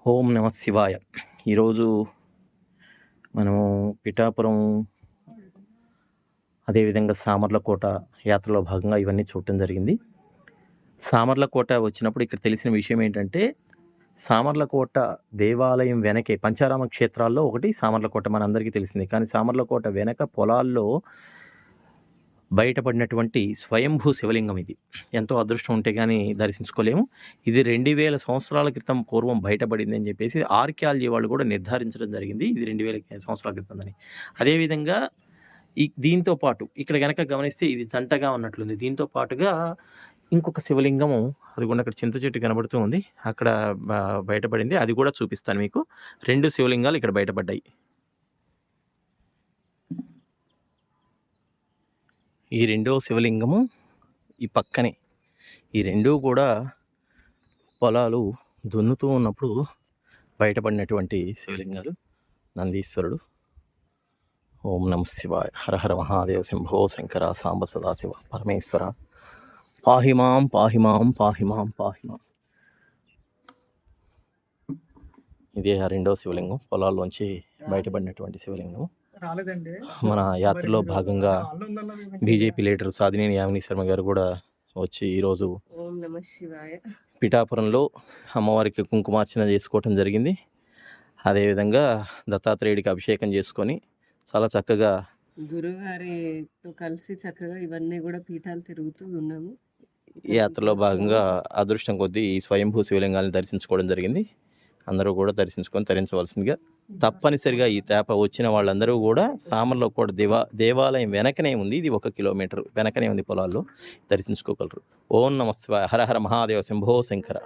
ఓం నమ శివాయ. ఈరోజు మనము పిఠాపురం, అదేవిధంగా సామర్లకోట యాత్రలో భాగంగా ఇవన్నీ చూడటం జరిగింది. సామర్లకోట వచ్చినప్పుడు ఇక్కడ తెలిసిన విషయం ఏంటంటే, సామర్లకోట దేవాలయం వెనకే పంచారామ క్షేత్రాల్లో ఒకటి సామర్లకోట మనందరికీ తెలిసిందే. కానీ సామర్లకోట వెనక పొలాల్లో బయటపడినటువంటి స్వయంభూ శివలింగం ఇది. ఎంతో అదృష్టం ఉంటే గానీ దర్శించుకోలేము. ఇది 2000 సంవత్సరాల క్రితం పూర్వం బయటపడిందని చెప్పేసి ఆర్కియాలజీ వాళ్ళు కూడా నిర్ధారించడం జరిగింది. ఇది 2000 సంవత్సరాల క్రితందని. అదేవిధంగా దీంతో పాటు ఇక్కడ గనక గమనిస్తే ఇది జంటగా ఉన్నట్లుంది. దీంతో పాటుగా ఇంకొక శివలింగము అదిగోండి అక్కడ చింత చెట్టు కనబడుతూ ఉంది. అక్కడ బయటపడింది. అది కూడా చూపిస్తాను మీకు. 2 శివలింగాలు ఇక్కడ బయటపడ్డాయి. ఈ రెండో శివలింగము ఈ పక్కనే. ఈ రెండూ కూడా పొలాలు దున్నుతూ ఉన్నప్పుడు బయటపడినటువంటి శివలింగాలు. నందీశ్వరుడు. ఓం నమ శివాయ. హర హర మహాదేవ శంభో శంకర సాంబ సదాశివ పరమేశ్వర పాహిమాం పాహిమాం పాహిమాం పాహిమాం. ఇదే ఆ రెండో శివలింగం, పొలాల్లోంచి బయటపడినటువంటి శివలింగం. మన యాత్రలో భాగంగా బీజేపీ లీడర్ సాధినేని యామిని శర్మ గారు కూడా వచ్చి ఈరోజు పిఠాపురంలో అమ్మవారికి కుంకుమార్చన చేసుకోవటం జరిగింది. అదేవిధంగా దత్తాత్రేయుడికి అభిషేకం చేసుకొని చాలా చక్కగా గురుగారితో కలిసి చక్కగా ఇవన్నీ కూడా పీఠాలు తిరుగుతూ ఉన్నాము. యాత్రలో భాగంగా అదృష్టం కొద్దీ ఈ స్వయంభూ శివలింగాన్ని దర్శించుకోవడం జరిగింది. అందరూ కూడా దర్శించుకొని తరించవలసిందిగా. తప్పనిసరిగా ఈ తేప వచ్చిన వాళ్ళందరూ కూడా సామర్లకోట దేవాలయం వెనకనే ఉంది. ఇది 1 కిలోమీటర్ వెనకనే ఉంది పొలాల్లో. దర్శించుకోగలరు. ఓం నమ శివాయ. హర హర మహాదేవ శంభో శంకర.